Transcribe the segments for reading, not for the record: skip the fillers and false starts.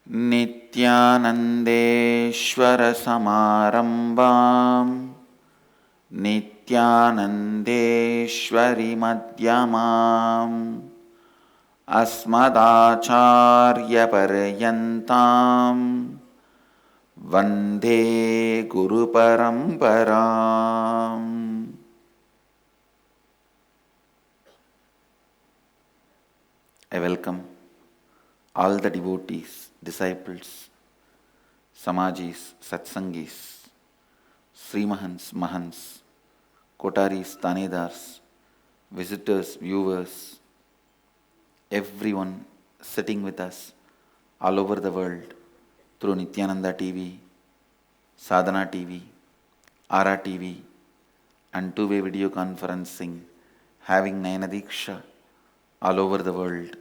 नित्यानन्देश्वरसमारम्भां नित्यानन्देश्वरिमध्यमाम् अस्मदाचार्यपर्यन्तां वन्दे गुरुपरम्पराम्। I welcome all the devotees, disciples, Samajis, Satsangis, Srimahans, Mahans, Kotaris, Tanedars, visitors, viewers, everyone sitting with us all over the world through Nityananda TV, Sadhana TV, Ara TV, and two-way video conferencing, having Nayana Diksha all over the world.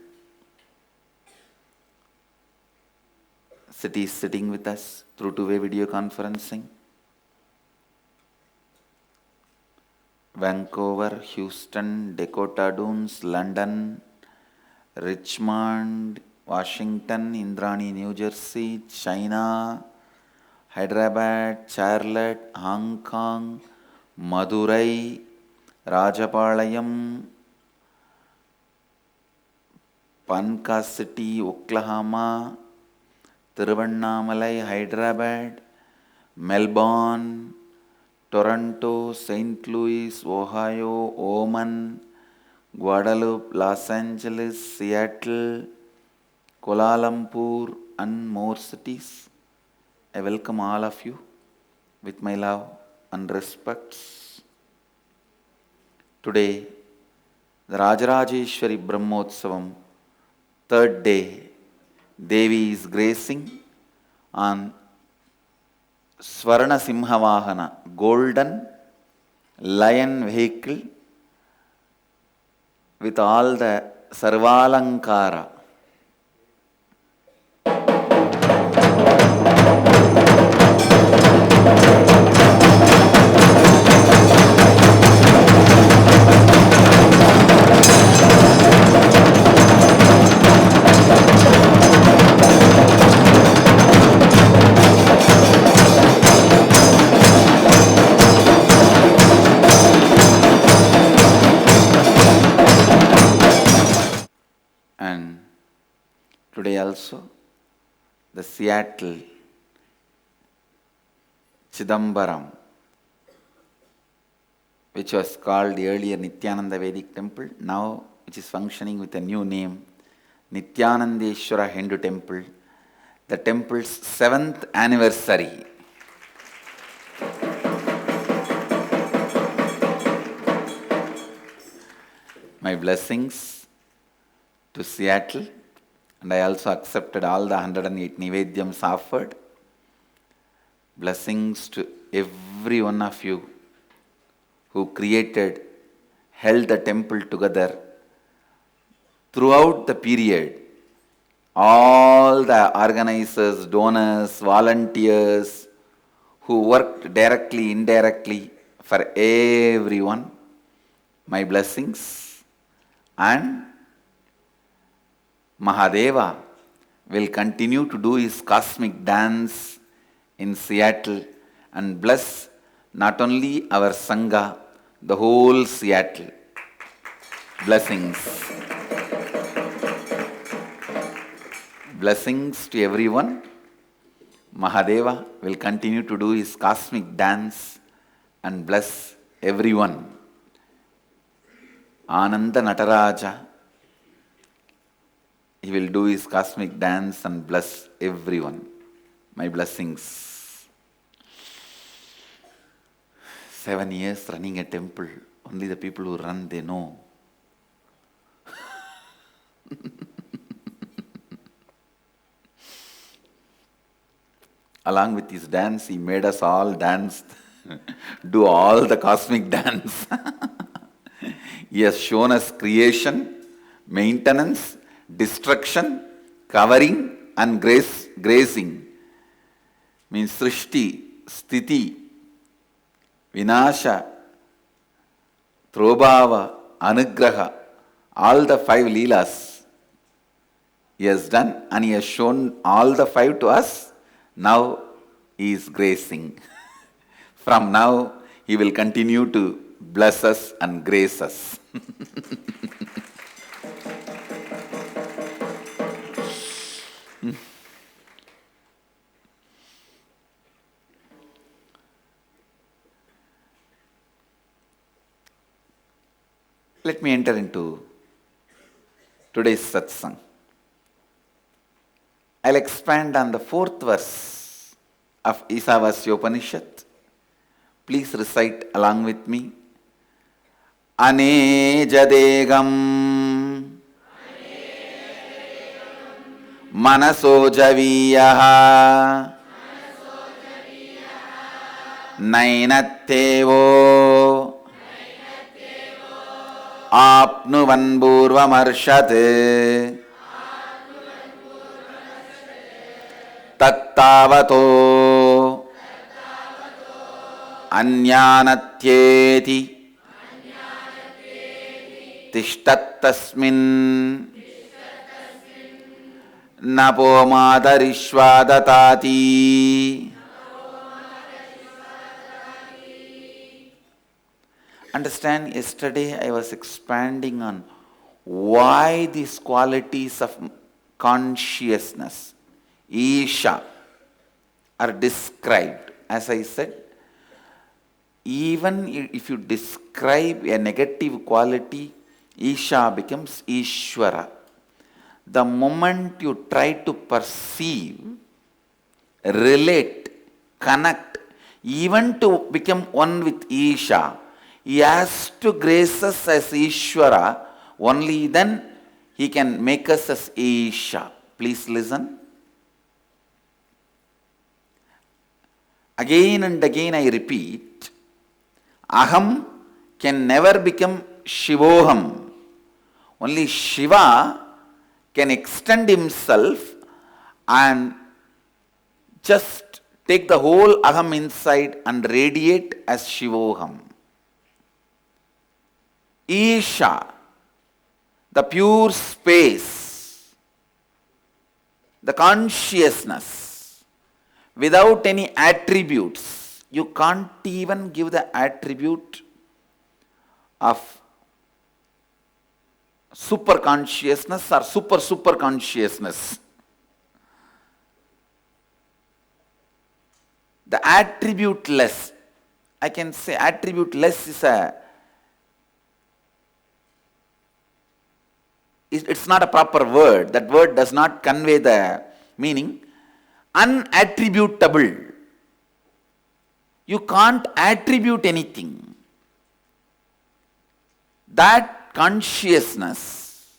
Cities sitting with us through two-way video conferencing. Vancouver, Houston, Dakota Dunes, London, Richmond, Washington, Indrani, New Jersey, China, Hyderabad, Charlotte, Hong Kong, Madurai, Rajapalayam, Panka City, Oklahoma, Tiruvannamalai, Hyderabad, Melbourne, Toronto, St. Louis, Ohio, Oman, Guadeloupe, Los Angeles, Seattle, Kuala Lumpur, and more cities. I welcome all of you with my love and respects. Today, the Rajarajeshwari Brahmotsavam, third day, Devi is gracing on Swarna Simhavahana, golden lion vehicle with all the Sarvalankara. And today also, the Seattle Chidambaram, which was called the earlier Nityananda Vedic Temple, now which is functioning with a new name, Nityanandeshwara Hindu Temple, the temple's 7th anniversary. My blessings to Seattle, and I also accepted all the 108 Nivedyams offered. Blessings to every one of you who created, held the temple together throughout the period. All the organizers, donors, volunteers who worked directly, indirectly for everyone, my blessings. And Mahadeva will continue to do his cosmic dance in Seattle and bless not only our Sangha, the whole Seattle. Blessings. Blessings to everyone. Mahadeva will continue to do his cosmic dance and bless everyone. Ananda Nataraja, he will do his cosmic dance and bless everyone. My blessings. 7 years running a temple. Only the people who run, they know. Along with his dance, he made us all dance, do all the cosmic dance. He has shown us creation, maintenance, destruction, covering, and gracing. Means Srishti, Sthiti, Vinasha, Throbhava, Anugraha, all the 5 Leelas. He has done and he has shown all the five to us. Now he is gracing. From now he will continue to bless us and grace us. Let me enter into today's satsang. I'll expand on the fourth verse of Isavasya Upanishad. Please recite along with me. Anejadegam manaso javiyaha nainattevo apnuvan purvamarshate tattavato anyanatyeti tishtattasmin napomadarishvadatati. Understand, yesterday I was expanding on why these qualities of consciousness, Isha, are described. As I said, even if you describe a negative quality, Isha becomes Ishvara. The moment you try to perceive, relate, connect, even to become one with Isha, he has to grace us as Ishvara. Only then he can make us as Isha. Please listen. Again and again I repeat, Aham can never become Shivoham. Only Shiva can extend himself and just take the whole Aham inside and radiate as Shivoham. Isha, the pure space, the consciousness, without any attributes. You can't even give the attribute of super consciousness or super consciousness. The attributeless, I can say attributeless it's not a proper word. That word does not convey the meaning. Unattributable. You can't attribute anything. That consciousness,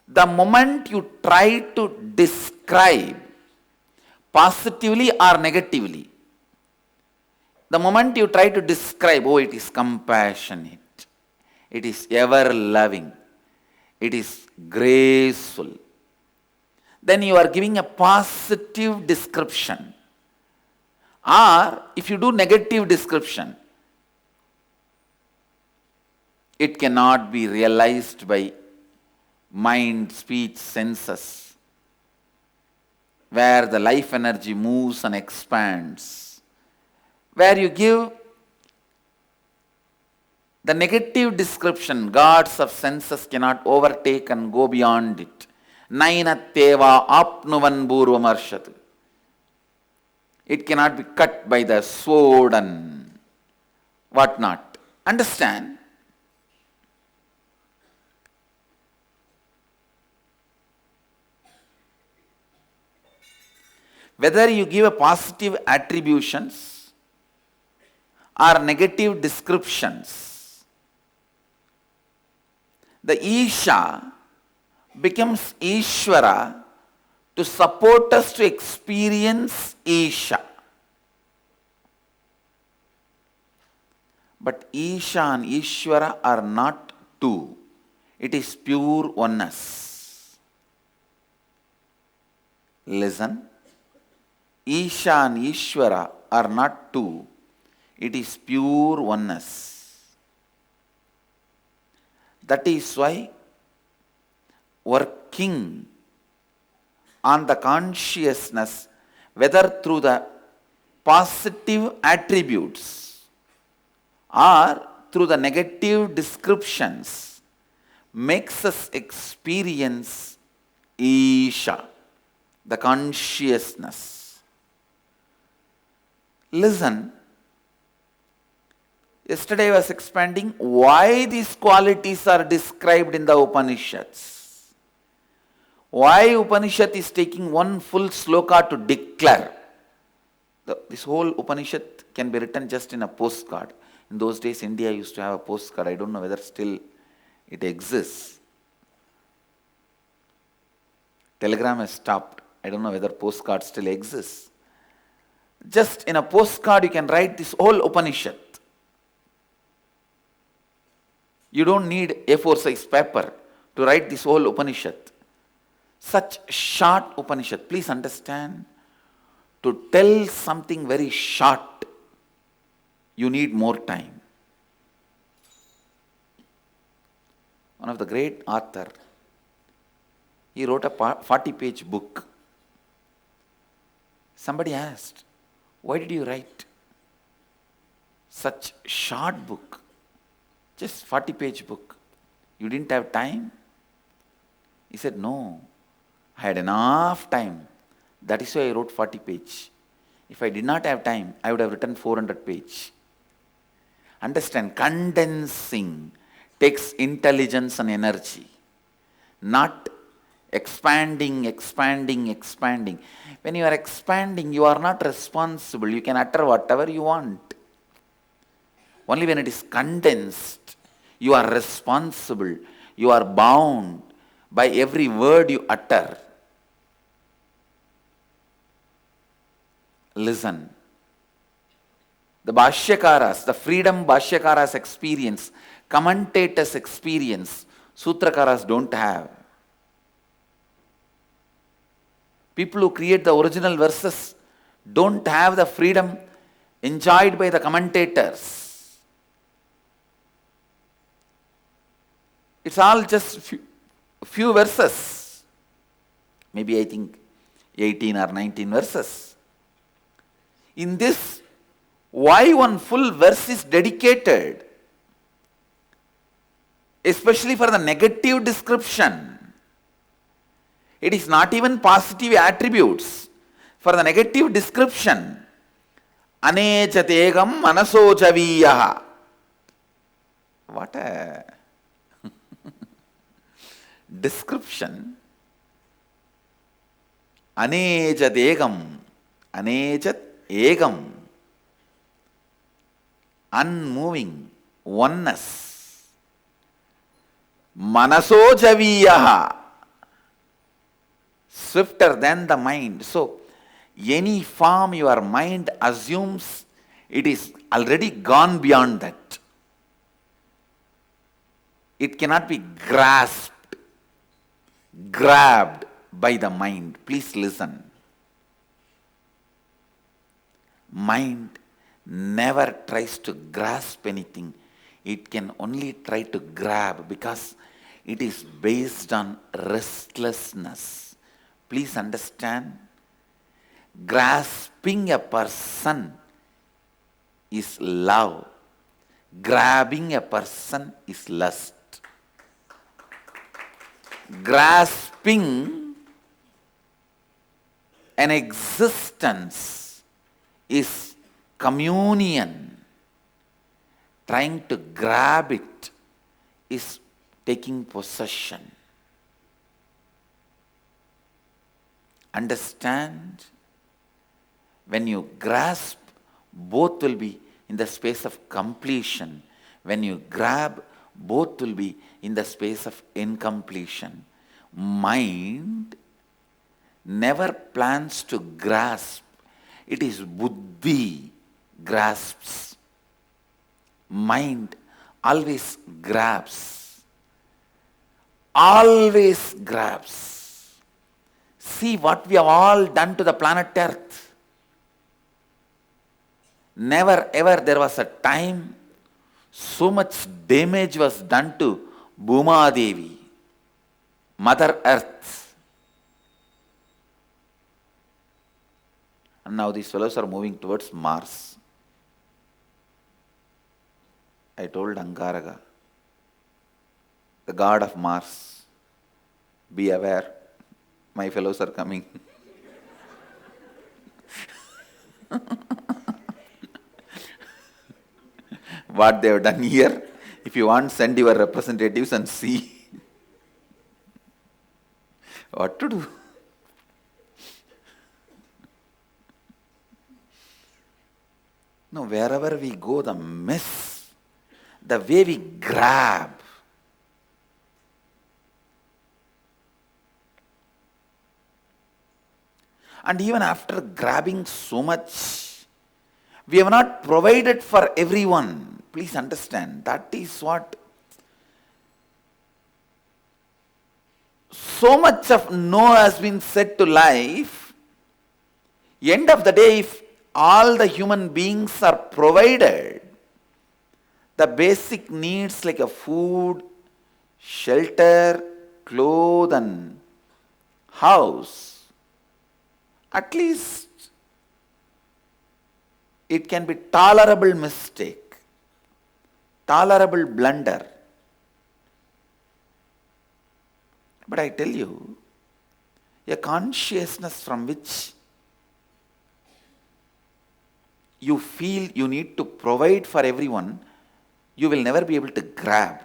the moment you try to describe positively or negatively, the moment you try to describe, oh, it is compassionate, it is ever loving, it is graceful, then you are giving a positive description. Or if you do negative description, it cannot be realized by mind, speech, senses, where the life energy moves and expands. Where you give the negative description, gods of senses cannot overtake and go beyond it. Nainatteva apnuvan purvamarshatu. It cannot be cut by the sword and whatnot. Understand? Whether you give a positive attributions or negative descriptions, the Isha becomes Ishvara to support us to experience Isha. But Isha and Ishvara are not two. It is pure oneness. Listen. Isha and Ishvara are not two. It is pure oneness. That is why working on the consciousness, whether through the positive attributes or through the negative descriptions, makes us experience Isha, the consciousness. Listen, yesterday I was expanding why these qualities are described in the Upanishads. Why Upanishad is taking one full sloka to declare. This whole Upanishad can be written just in a postcard. In those days, India used to have a postcard. I don't know whether still it exists. Telegram has stopped. I don't know whether postcard still exists. Just in a postcard, you can write this whole Upanishad. You don't need A4 size paper to write this whole Upanishad. Such short Upanishad. Please understand, to tell something very short, you need more time. One of the great author, he wrote a 40-page book. Somebody asked, why did you write such short book? Just 40-page book. You didn't have time? He said, no, I had enough time. That is why I wrote 40 page. If I did not have time, I would have written 400 page. Understand, condensing takes intelligence and energy, not expanding. When you are expanding, you are not responsible. You can utter whatever you want. Only when it is condensed, you are responsible. You are bound by every word you utter. Listen. The Bhashyakaras, the freedom Bhashyakaras experience, commentators experience, Sutrakaras don't have. People who create the original verses don't have the freedom enjoyed by the commentators. It's all just few verses. Maybe I think 18 or 19 verses. In this, why one full verse is dedicated? Especially for the negative description. It is not even positive attributes. For the negative description, Anechategam manasojaviyaha. What a description. Anechategam. Anechat egam. Unmoving. Oneness. Manasojaviyaha. Swifter than the mind. So, any form your mind assumes, it is already gone beyond that. It cannot be grasped, grabbed by the mind. Please listen. Mind never tries to grasp anything. It can only try to grab because it is based on restlessness. Please understand, grasping a person is love. Grabbing a person is lust. Grasping an existence is communion. Trying to grab it is taking possession. Understand? When you grasp, both will be in the space of completion. When you grab, both will be in the space of incompletion. Mind never plans to grasp. It is buddhi grasps. Mind always grabs. Always grabs. See what we have all done to the planet Earth. Never ever there was a time so much damage was done to Bhuma Devi, Mother Earth. And now these fellows are moving towards Mars. I told Angaraga, the god of Mars, be aware, my fellows are coming. What they have done here, if you want, send your representatives and see what to do. No, wherever we go, the mess, the way we grab. And even after grabbing so much, we have not provided for everyone. Please understand, that is what. So much of no has been said to life. End of the day, if all the human beings are provided, the basic needs like a food, shelter, clothes and house, at least it can be tolerable mistake, tolerable blunder. But I tell you, a consciousness from which you feel you need to provide for everyone, you will never be able to grab.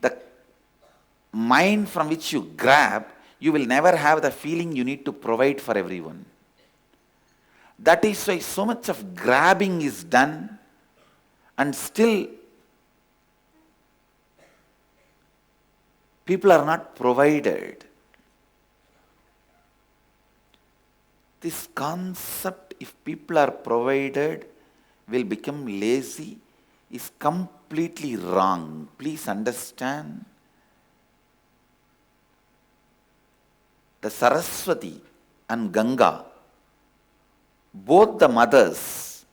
The mind from which you grab, you will never have the feeling you need to provide for everyone. That is why so much of grabbing is done, and still people are not provided. This concept, if people are provided, will become lazy, is completely wrong. Please understand. The Saraswati and Ganga, both the mothers,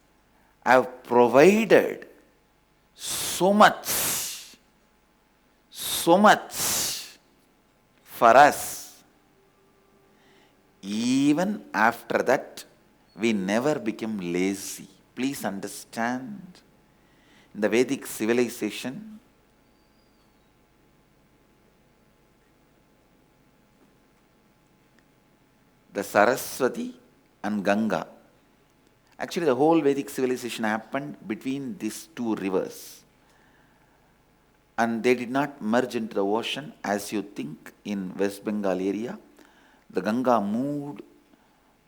have provided so much for us. Even after that, we never become lazy. Please understand. In the Vedic civilization, the Saraswati and Ganga, actually the whole Vedic civilization happened between these two rivers. And they did not merge into the ocean as you think in West Bengal area. The Ganga moved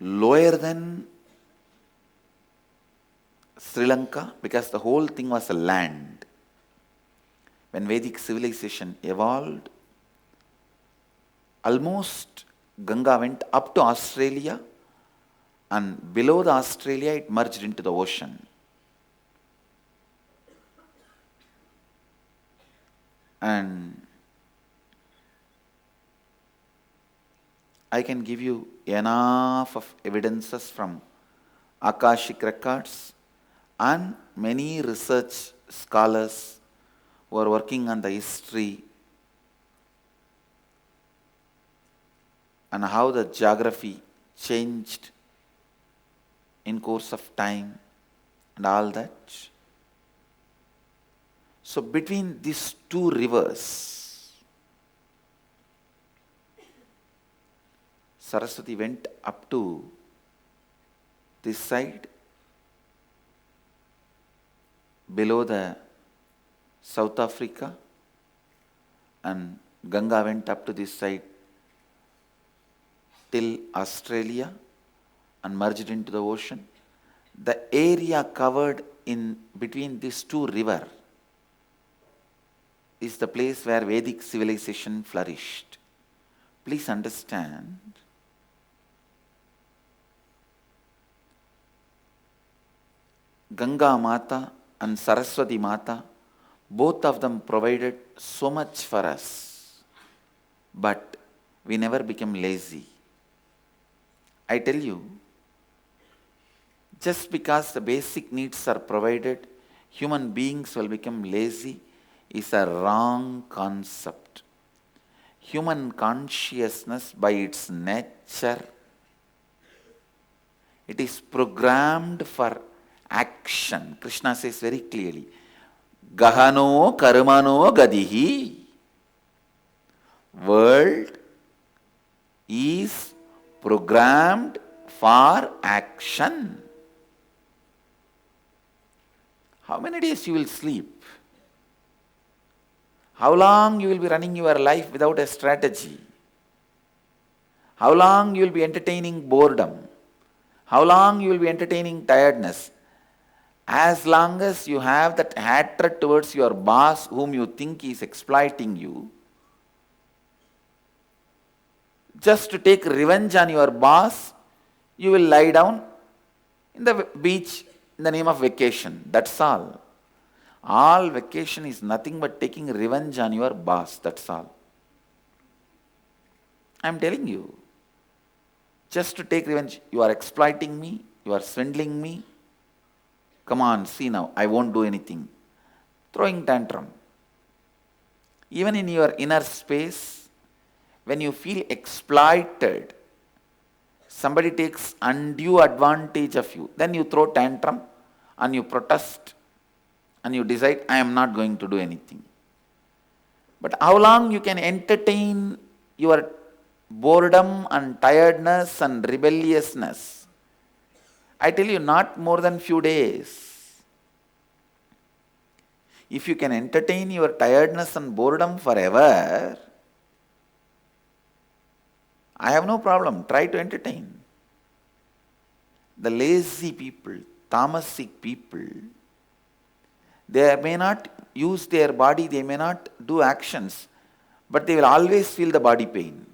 lower than Sri Lanka because the whole thing was a land. When Vedic civilization evolved, almost Ganga went up to Australia, and below the Australia it merged into the ocean. And I can give you enough of evidences from Akashic records and many research scholars who are working on the history and how the geography changed in course of time and all that. So between these two rivers, Saraswati went up to this side, below the South Africa, and Ganga went up to this side till Australia and merged into the ocean. The area covered in between these two rivers is the place where Vedic civilization flourished. Please understand. Ganga Mata and Saraswati Mata, both of them provided so much for us, but we never became lazy. I tell you, just because the basic needs are provided, human beings will become lazy is a wrong concept. Human consciousness, by its nature, it is programmed for action. Krishna says very clearly, Gahano karmano gadihi. World is programmed for action. How many days you will sleep? How long you will be running your life without a strategy? How long you will be entertaining boredom? How long you will be entertaining tiredness? As long as you have that hatred towards your boss whom you think is exploiting you, just to take revenge on your boss, you will lie down in the beach in the name of vacation. That's all. All vacation is nothing but taking revenge on your boss. That's all. I am telling you. Just to take revenge. You are exploiting me. You are swindling me. Come on, see now. I won't do anything. Throwing tantrum. Even in your inner space, when you feel exploited, somebody takes undue advantage of you, then you throw tantrum and you protest and you decide, I am not going to do anything. But how long you can entertain your boredom and tiredness and rebelliousness? I tell you, not more than few days. If you can entertain your tiredness and boredom forever, I have no problem. Try to entertain. The lazy people, tamasic people, they may not use their body, they may not do actions, but they will always feel the body pain.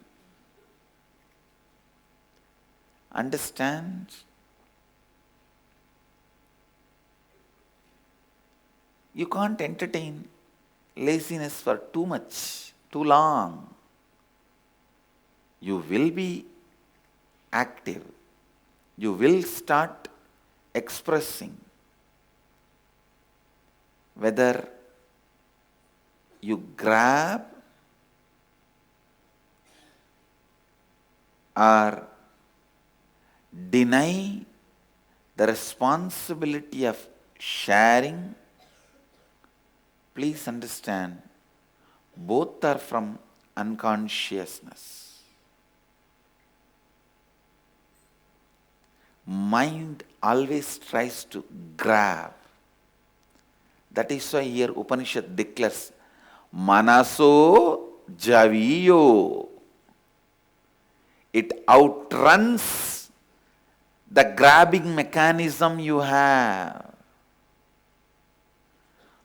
Understand? You can't entertain laziness for too much, too long. You will be active. You will start expressing. Whether you grab or deny the responsibility of sharing, please understand, both are from unconsciousness. Mind always tries to grab. That is why here Upanishad declares, Manaso Javiyo. It outruns the grabbing mechanism you have.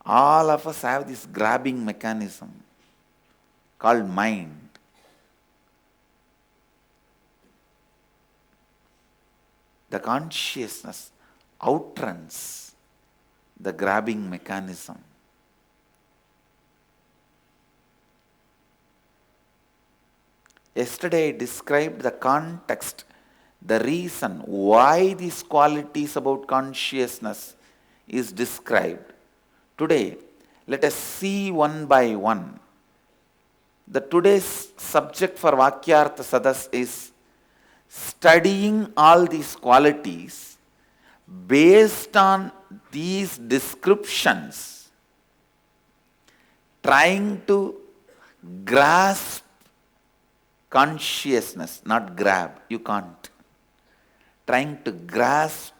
All of us have this grabbing mechanism called mind. The consciousness outruns the grabbing mechanism. Yesterday I described the context, the reason why these qualities about consciousness is described. Today, let us see one by one. The today's subject for Vakyartha Sadas is studying all these qualities based on these descriptions, trying to grasp consciousness, not grab. You can't. Trying to grasp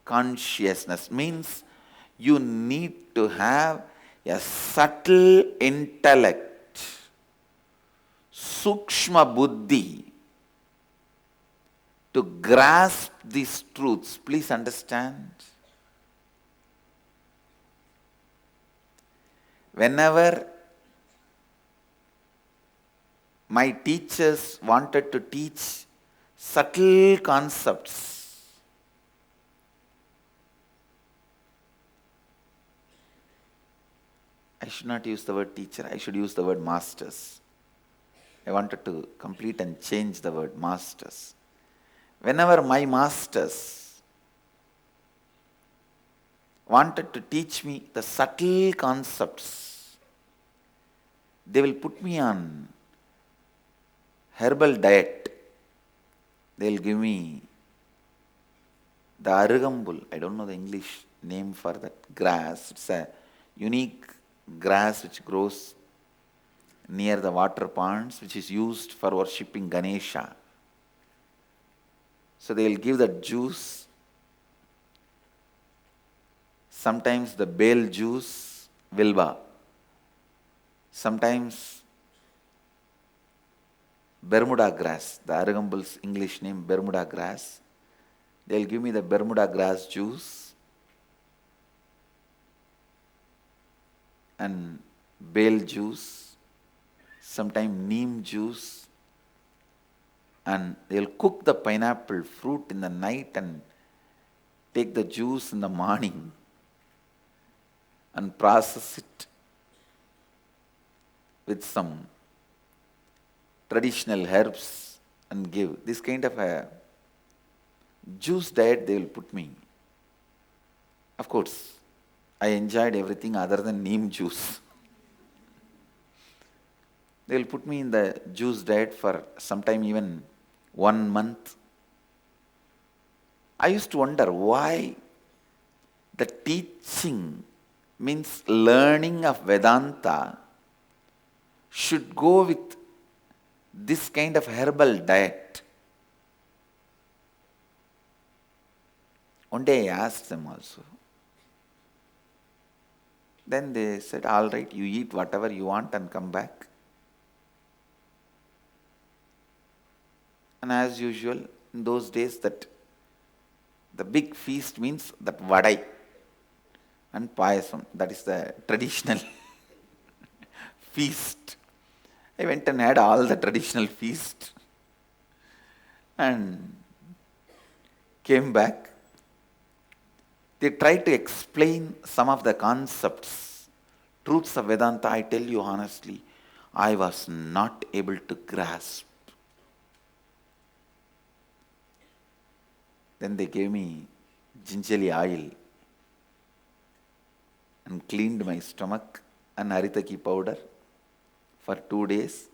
consciousness means you need to have a subtle intellect, sukshma buddhi, to grasp these truths. Please understand. Whenever my teachers wanted to teach subtle concepts, I should not use the word teacher, I should use the word masters. I wanted to complete and change the word masters. Whenever my masters wanted to teach me the subtle concepts, they will put me on herbal diet. They'll give me the arugambul. I don't know the English name for that grass. It's a unique grass which grows near the water ponds, which is used for worshipping Ganesha. So they'll give that juice. Sometimes the bale juice, vilva. Sometimes Bermuda grass, the arugambul's English name, Bermuda grass. They'll give me the Bermuda grass juice and bale juice, sometimes neem juice, and they'll cook the pineapple fruit in the night and take the juice in the morning and process it with some traditional herbs and give. This kind of a juice diet they will put me. Of course, I enjoyed everything other than neem juice. They will put me in the juice diet for sometime even 1 month. I used to wonder why the teaching, means learning of Vedanta, should go with this kind of herbal diet. One day I asked them also. Then they said, all right, you eat whatever you want and come back. And as usual, in those days, that the big feast means that vadai and payasam. That is the traditional feast. I went and had all the traditional feast and came back. They tried to explain some of the concepts, truths of Vedanta. I tell you honestly, I was not able to grasp. Then they gave me gingerly oil and cleaned my stomach and haritaki powder for 2 days.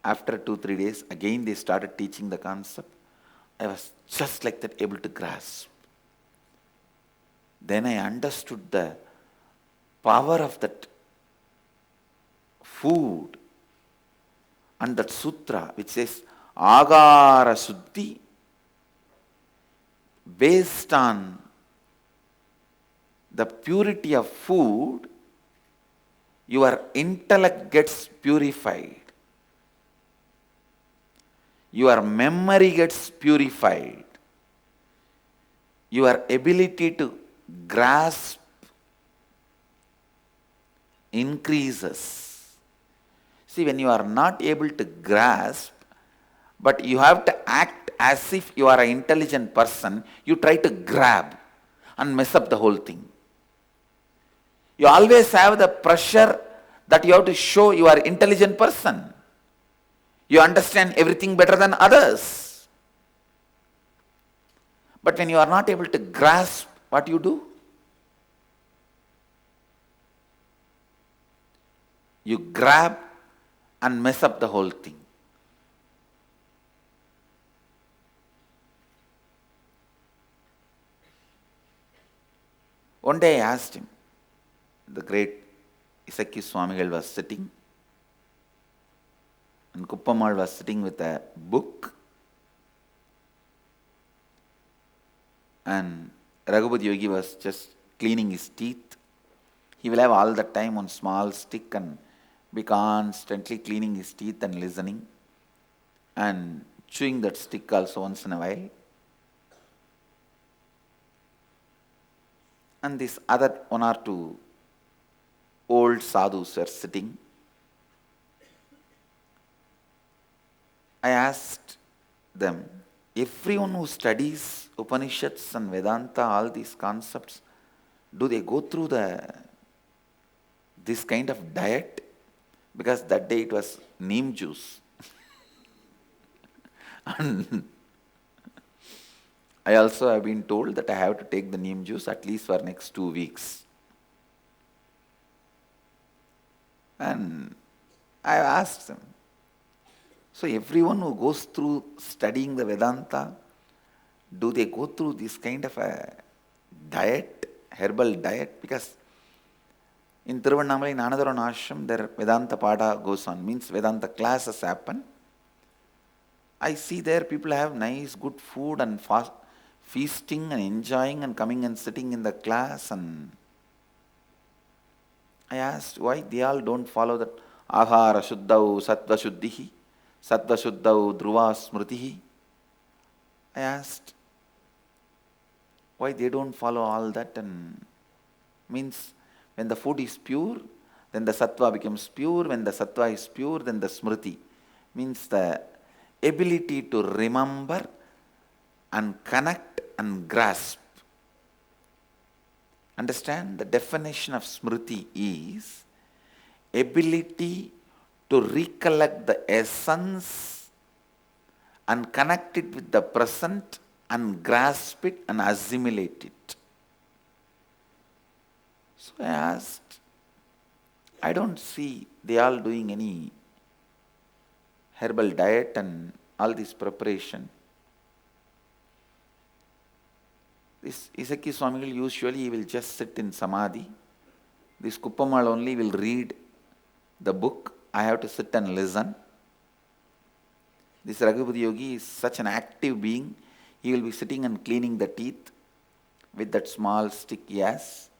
After 2-3 days, again they started teaching the concept. I was just like that, able to grasp. Then I understood the power of that food and that sutra which says Agara Suddhi. Based on the purity of food, your intellect gets purified. Your memory gets purified. Your ability to grasp increases. See, when you are not able to grasp, but you have to act as if you are an intelligent person, you try to grab and mess up the whole thing. You always have the pressure that you have to show you are an intelligent person. You understand everything better than others. But when you are not able to grasp, what you do? You grab and mess up the whole thing. One day I asked him, the great Isaki Swamigal was sitting, and Kuppamal was sitting with a book, and Raghupati Yogi was just cleaning his teeth. He will have all the time on small stick and be constantly cleaning his teeth and listening and chewing that stick also once in a while. And this other 1 or 2 old sadhus were sitting. I asked them, everyone who studies Upanishads and Vedanta, all these concepts, do they go through this kind of diet? Because that day it was neem juice. And I also have been told that I have to take the neem juice at least for next 2 weeks. And I asked them, So everyone who goes through studying the Vedanta, do they go through this kind of a diet, herbal diet? Because in Tiruvannamalai, in another ashram, their Vedanta Pada goes on, means Vedanta classes happen. I see there people have nice, good food and feasting and enjoying and coming and sitting in the class. And I asked why they all don't follow that Ahara Shuddhau Sattva Shuddhihi, Sattva Shuddhau Dhruva Smritihi. I asked why they don't follow all that, and means when the food is pure, then the sattva becomes pure. When the sattva is pure, then the smriti, means the ability to remember and connect and grasp. Understand, the definition of smriti is ability to recollect the essence and connect it with the present and grasp it and assimilate it. So I asked, I don't see they all doing any herbal diet and all this preparation. This Isaki Swamigal usually he will just sit in samadhi. This Kuppamal only will read the book. I have to sit and listen. This Raghupati Yogi is such an active being. He will be sitting and cleaning the teeth with that small stick he has.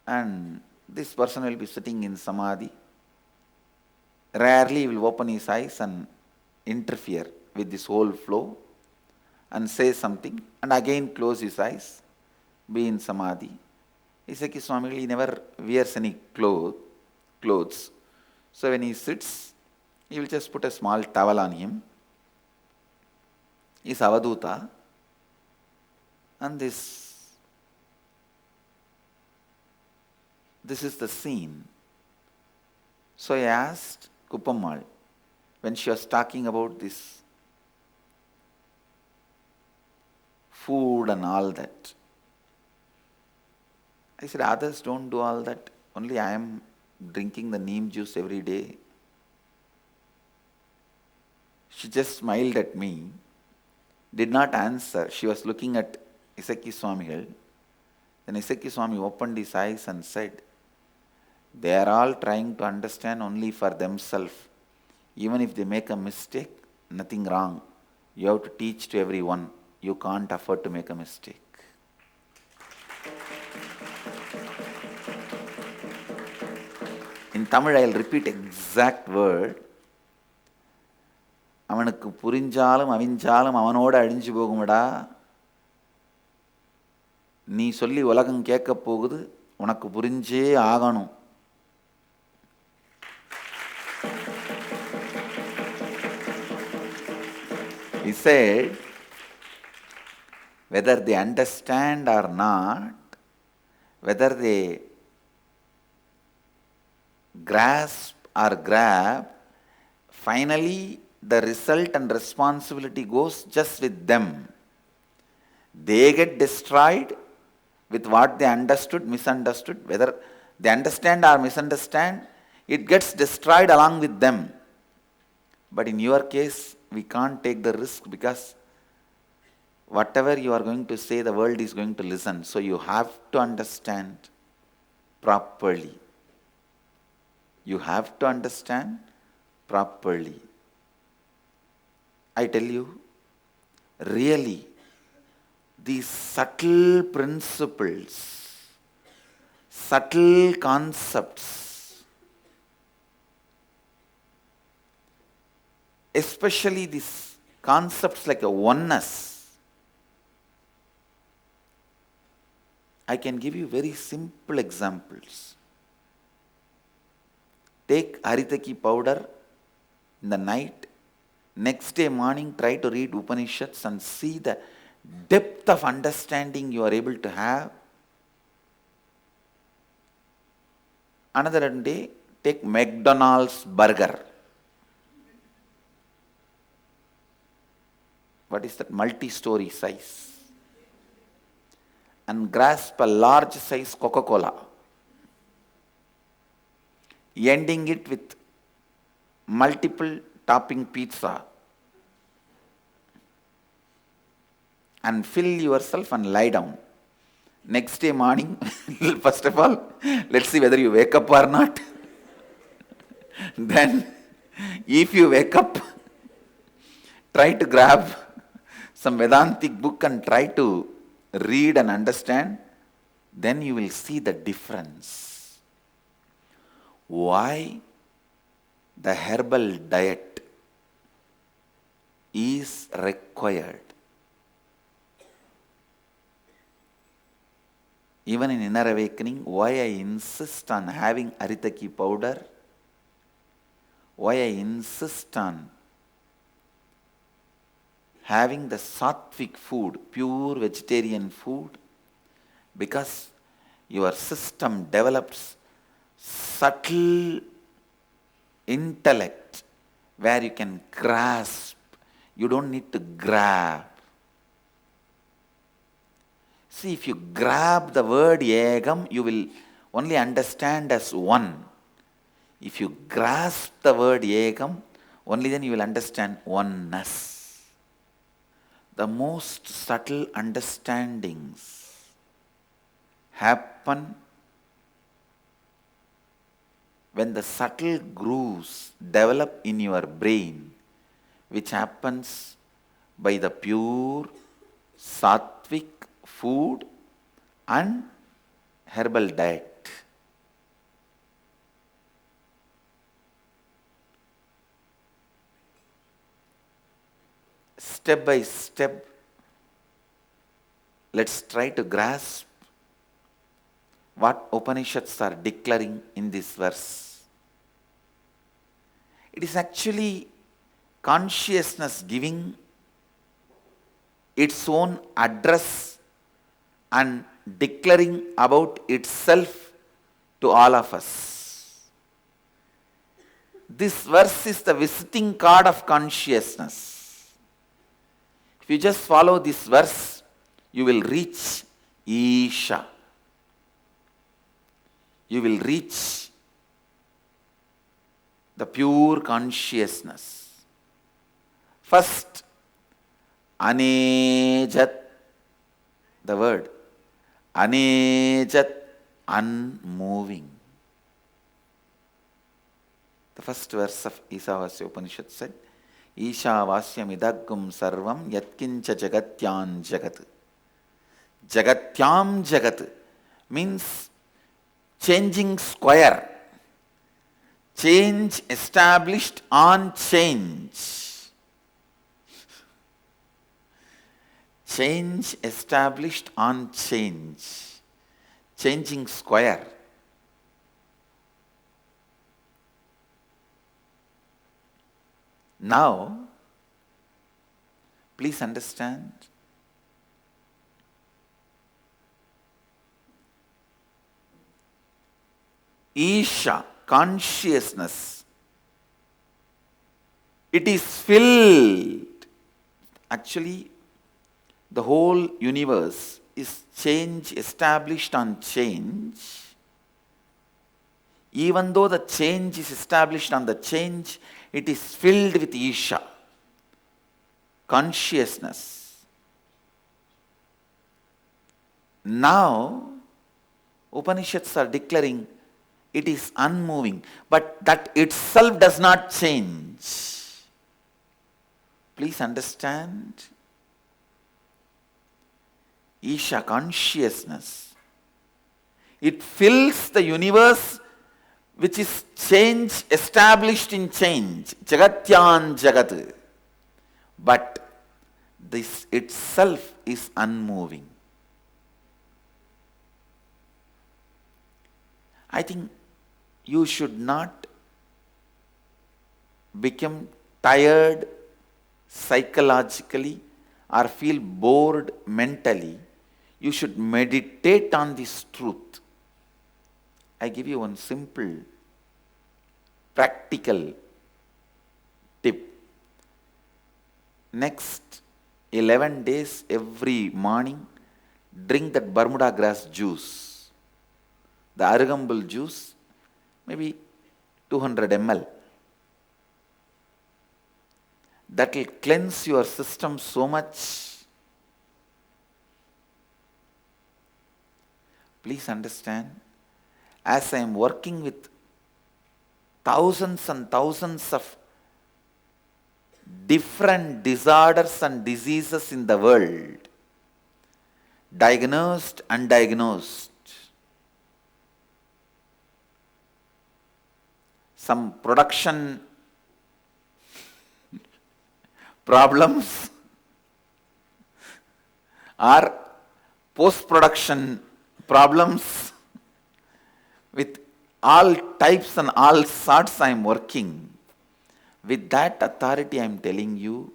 And this person will be sitting in samadhi. Rarely he will open his eyes and interfere with this whole flow and say something and again close his eyes, be in samadhi. Isaki Swamigal, he never wears any clothes. So when he sits, he will just put a small towel on him. He is Avaduta. And this is the scene. So I asked Kuppammal, when she was talking about this food and all that, I said, others don't do all that. Only I am drinking the neem juice every day. She just smiled at me, did not answer. She was looking at Isaki Swamigal. Then Isaki Swami opened his eyes and said, they are all trying to understand only for themselves. Even if they make a mistake, nothing wrong. You have to teach to everyone. You can't afford to make a mistake. In Tamil, I will repeat exact word. அவனுக்கு புரிஞ்சாலும் அவிஞ்சாலும் அவனோட அழிஞ்சு போகுமடா. நீ சொல்லி உலகம் கேட்க போகுது, உனக்கு புரிஞ்சே ஆகணும். He said, whether they understand or not, whether they grasp or grab, finally the result and responsibility goes just with them. They get destroyed with what they understood, misunderstood. Whether they understand or misunderstand, it gets destroyed along with them. But in your case, we can't take the risk because whatever you are going to say, the world is going to listen. So you have to understand properly. You have to understand properly. I tell you, really, these subtle principles, subtle concepts, especially these concepts like a oneness, I can give you very simple examples. Take Haritaki powder in the night. Next day morning, try to read Upanishads and see the depth of understanding you are able to have. Another day, take McDonald's burger. What is that? Multi-story size. And grasp a large size Coca-Cola. Ending it with multiple topping pizza and fill yourself and lie down. Next day morning, first of all, let's see whether you wake up or not. Then, if you wake up, try to grab some Vedantic book and try to read and understand. Then you will see the difference. Why the herbal diet is required. Even in Inner Awakening, why I insist on having Aritaki powder, why I insist on having the sattvic food, pure vegetarian food, because your system develops subtle intellect where you can grasp. You don't need to grab. See, if you grab the word yegam, you will only understand as one. If you grasp the word yegam, only then you will understand oneness. The most subtle understandings happen when the subtle grooves develop in your brain, which happens by the pure sattvic food and herbal diet. Step by step, let's try to grasp what Upanishads are declaring in this verse. It is actually consciousness giving its own address and declaring about itself to all of us. This verse is the visiting card of consciousness. If you just follow this verse, you will reach Isha. You will reach the pure consciousness. First, Anejat, the word. Anejat, unmoving. The first verse of Isavasya Upanishad said, Ishavasya idagum sarvam yatkincha jagatyam jagat. Jagatyam jagat means changing square. Change established on change. Change established on change. Changing square. Now, please understand, Isha, consciousness, it is filled. Actually, the whole universe is change established on change. Even though the change is established on the change, it is filled with Isha, consciousness. Now, Upanishads are declaring it is unmoving, but that itself does not change. Please understand. Isha, consciousness, it fills the universe which is change established in change, Jagatyan Jagat. But this itself is unmoving. I think you should not become tired psychologically or feel bored mentally. You should meditate on this truth. I give you one simple, practical tip. Next 11 days, every morning, drink that Bermuda grass juice, the Arugambal juice, maybe 200 ml. that will cleanse your system so much. Please understand, as I am working with thousands and thousands of different disorders and diseases in the world, diagnosed, undiagnosed, some production problems or post-production problems, with all types and all sorts I am working. With that authority I am telling you,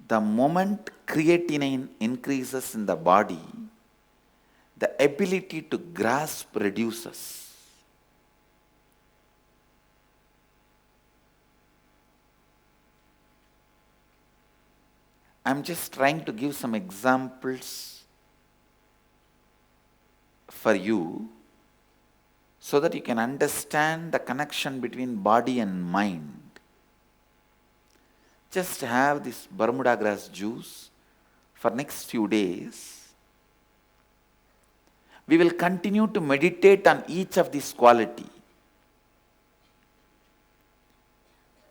the moment creatinine increases in the body, the ability to grasp reduces. I am just trying to give some examples for you so that you can understand the connection between body and mind. Just have this Bermuda grass juice for next few days. We will continue to meditate on each of these qualities.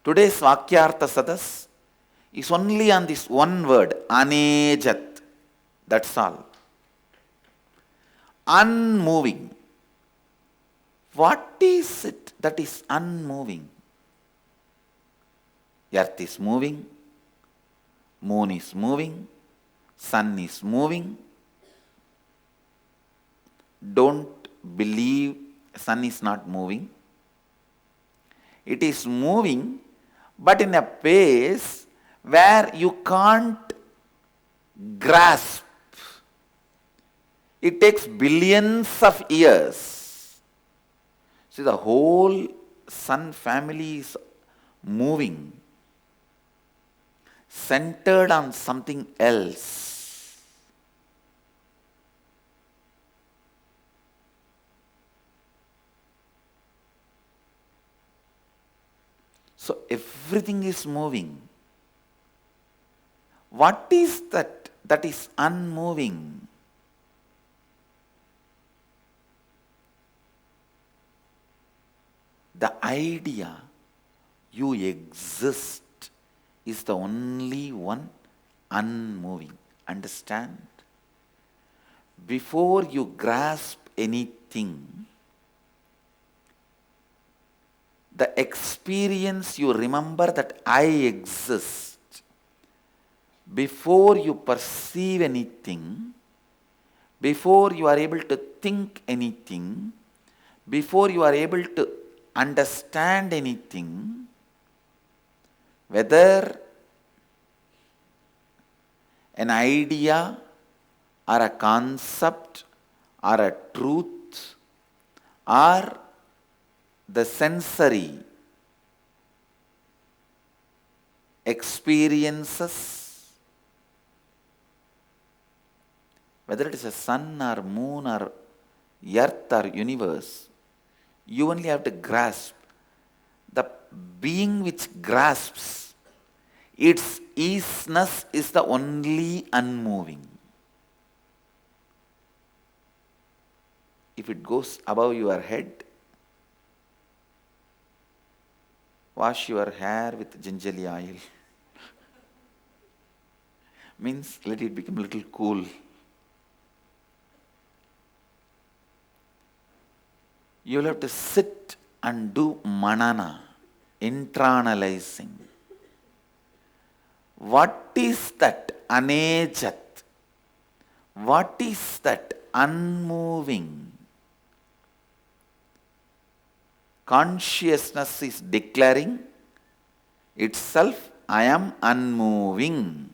Today's Vakyartha Sadas is only on this one word, Anejat. That's all. Unmoving. What is it that is unmoving? Earth is moving, moon is moving, sun is moving. Don't believe sun is not moving. It is moving, but in a pace where you can't grasp. It takes billions of years. See, the whole sun family is moving, centered on something else. So everything is moving. What is that is unmoving? The idea you exist is the only one unmoving. Understand? Before you grasp anything, the experience you remember that I exist, before you perceive anything, before you are able to think anything, before you are able to understand anything, whether an idea or a concept or a truth or the sensory experiences, whether it is a sun or moon or earth or universe, you only have to grasp. The being which grasps, its easiness is the only unmoving. If it goes above your head, wash your hair with gingerly oil. Means let it become a little cool. You will have to sit and do manana, internalizing. What is that anejat? What is that unmoving? Consciousness is declaring itself, I am unmoving.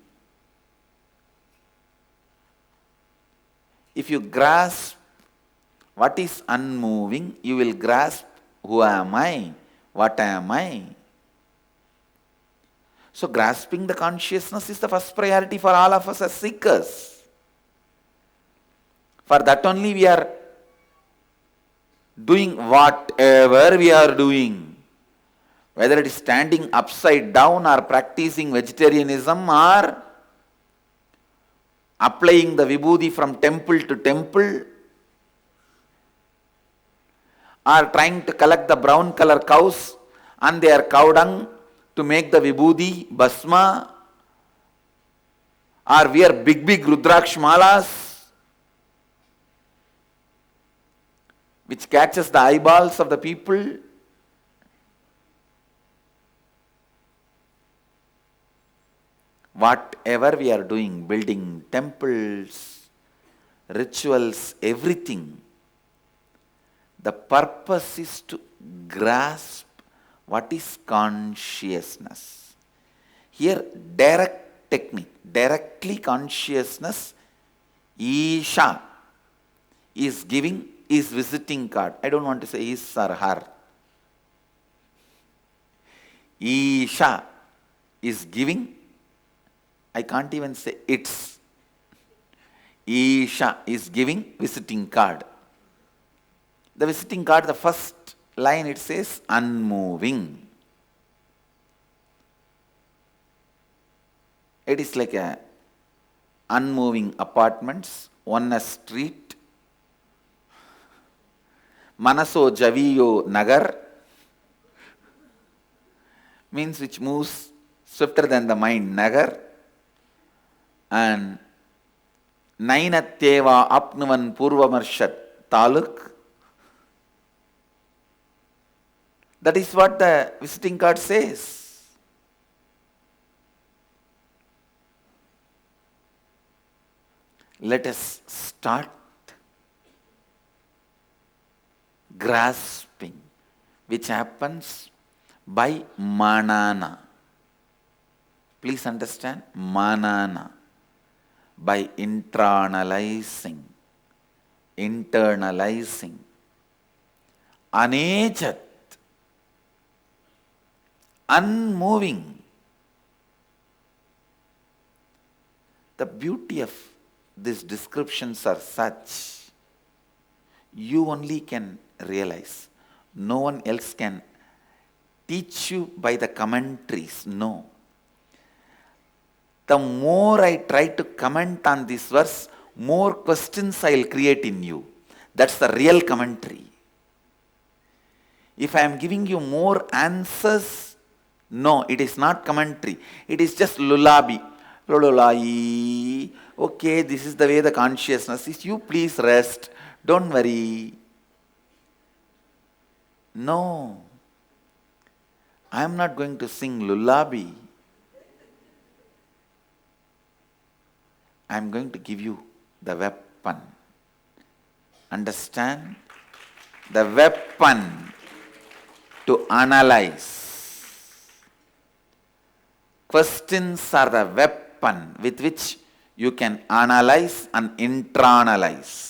If you grasp what is unmoving, you will grasp who am I, what am I. So grasping the consciousness is the first priority for all of us as seekers. For that only we are doing whatever we are doing. whether it is standing upside down or practicing vegetarianism or applying the vibhuti from temple to temple, or trying to collect the brown color cows and their cow dung to make the vibhuti, bhasma, or wear big Rudraksh malas, which catches the eyeballs of the people. Whatever we are doing, building temples, rituals, everything, the purpose is to grasp what is consciousness. Here, direct technique, directly consciousness, Isha is giving his visiting card. I don't want to say his or her. Isha is giving, I can't even say it's. Isha is giving visiting card. The visiting card, the first line it says unmoving. It is like a unmoving apartments, on a street. Manaso Javiyo Nagar means which moves swifter than the mind, Nagar. And Nainatyeva Apnuvan Purvamarshat Taluk. That is what the visiting card says. Let us start grasping, which happens by manana. Please understand, manana. By internalizing, anejat, unmoving. The beauty of these descriptions are such, you only can realize. No one else can teach you by the commentaries, no. The more I try to comment on this verse, more questions I will create in you. That's the real commentary. If I am giving you more answers, no, it is not commentary. It is just lullaby. Lullaby. Okay, this is the way the consciousness is. You please rest. Don't worry. No. I am not going to sing lullaby. I am going to give you the weapon. Understand? The weapon to analyze. Questions are the weapon with which you can analyze and internalize.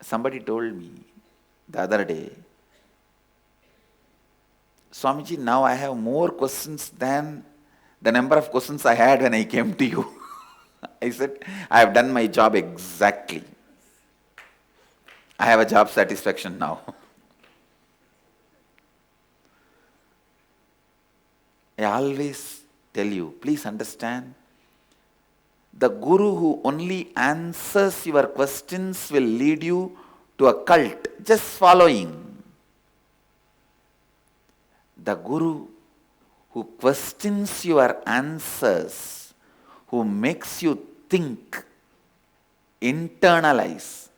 Somebody told me the other day, Swamiji, now I have more questions than the number of questions I had when I came to you. I said, I have done my job exactly. I have a job satisfaction now. I always tell you, please understand, the guru who only answers your questions will lead you to a cult, just following. The guru who questions your answers, who makes you think, internalize,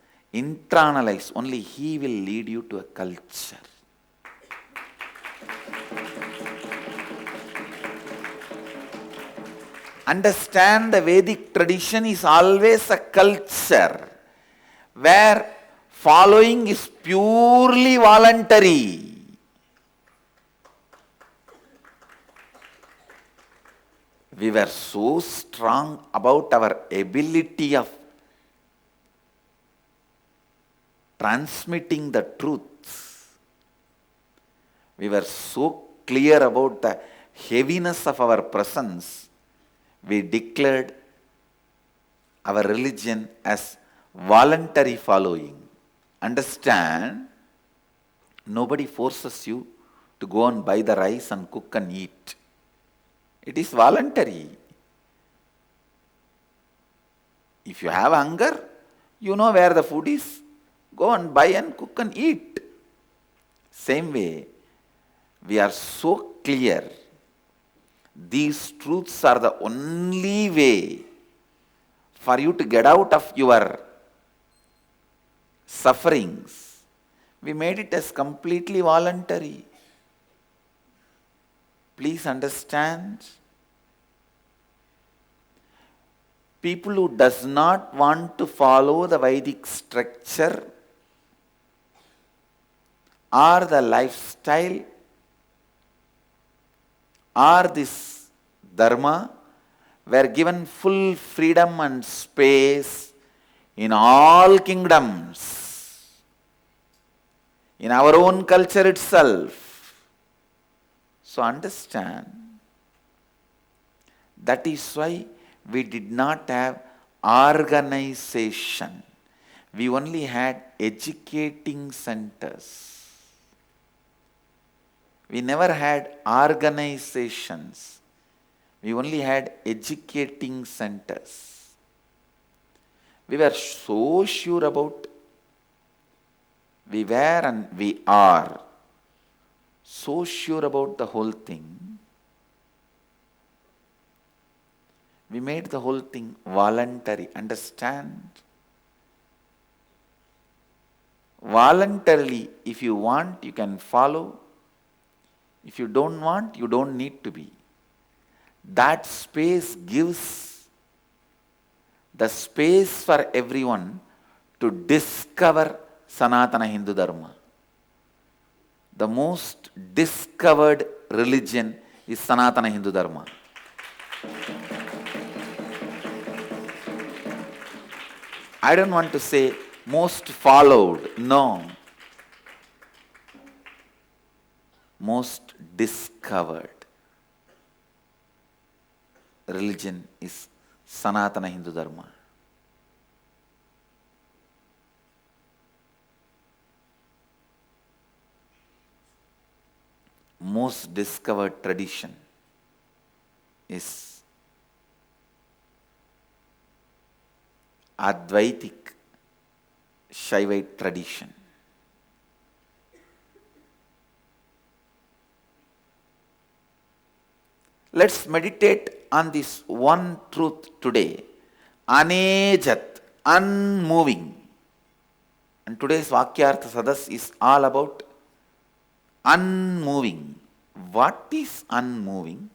only he will lead you to a culture. Understand, the Vedic tradition is always a culture where following is purely voluntary. We were so strong about our ability of transmitting the truths. We were so clear about the heaviness of our presence. We declared our religion as voluntary following. understand, nobody forces you to go and buy the rice and cook and eat. It is voluntary. If you have hunger, you know where the food is. Go and buy and cook and eat. Same way, we are so clear. These truths are the only way for you to get out of your sufferings. We made it as completely voluntary. Please understand. People who does not want to follow the Vedic structure or the lifestyle or this dharma were given full freedom and space in all kingdoms, in our own culture itself. So understand, that is why we did not have organization. We only had educating centers. We never had organizations. We only had educating centers. We were so sure about, we were and we are so sure about the whole thing. We made the whole thing voluntary. Understand? Voluntarily, if you want, you can follow. If you don't want, you don't need to be. That space gives the space for everyone to discover Sanatana Hindu Dharma. The most discovered religion is Sanatana Hindu Dharma. I don't want to say most followed, no. Most discovered religion is Sanatana Hindu Dharma. Most discovered tradition is Advaitic Shaivite tradition. Let's meditate on this one truth today. Anejat, unmoving. And today's Vakyartha Sadas is all about unmoving. What is unmoving?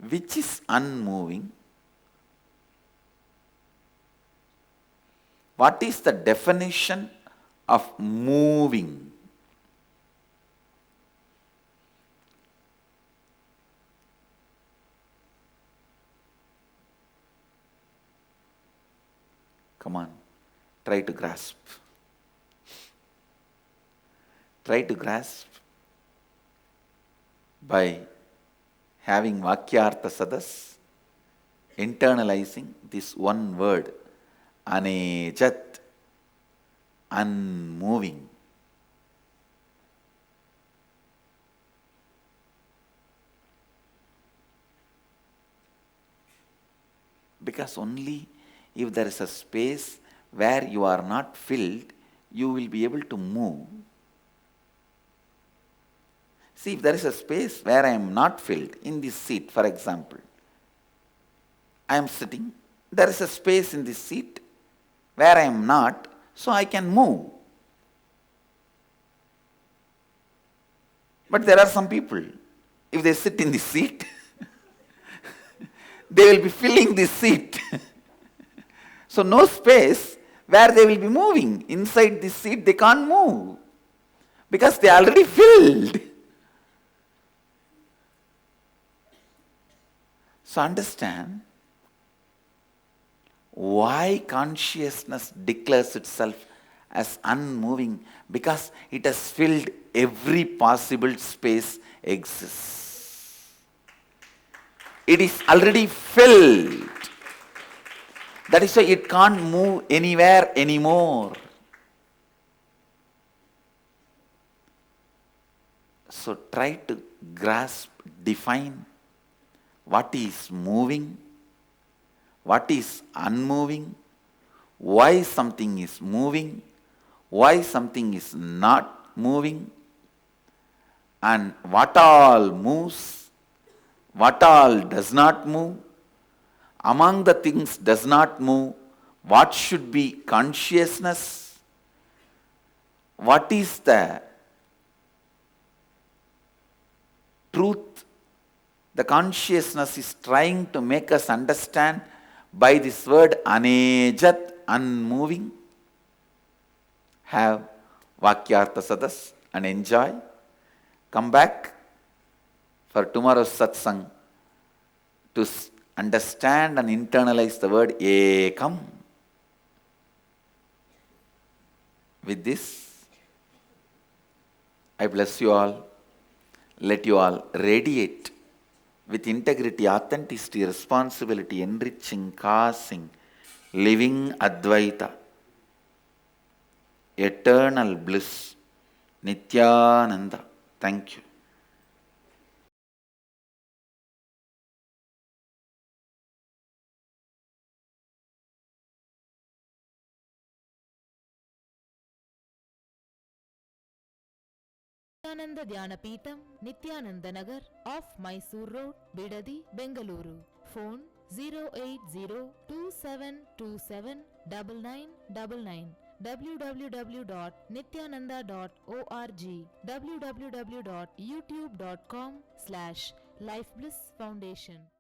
Which is unmoving? What is the definition of moving? Come on, try to grasp. Try to grasp by having Vakyartha Sadas, internalizing this one word, Anejat, unmoving. Because only if there is a space where you are not filled, you will be able to move. See, if there is a space where I am not filled, in this seat, for example, I am sitting, there is a space in this seat where I am not, so I can move. But there are some people, if they sit in this seat, they will be filling this seat. So no space where they will be moving. Inside this seat they can't move because they are already filled. So understand why consciousness declares itself as unmoving, because it has filled every possible space exists. It is already filled. That is why it can't move anywhere anymore. So try to grasp, define what is moving, what is unmoving, why something is moving, why something is not moving, and what all moves, what all does not move. Among the things does not move, what should be consciousness? What is the truth? The consciousness is trying to make us understand by this word anejat, unmoving. Have Vakyartha Sadas and enjoy. Come back for tomorrow's satsang to understand and internalize the word ekam. With this, I bless you all. Let you all radiate with integrity, authenticity, responsibility, enriching, causing, living Advaita, eternal bliss, Nityananda. Thank you. Nityananda Dhyanapitham, Nityananda Nagar, off Mysore Road, Bidadi, Bengaluru. Phone 08027279999. www.nityananda.org. www.youtube.com/Life Bliss Foundation.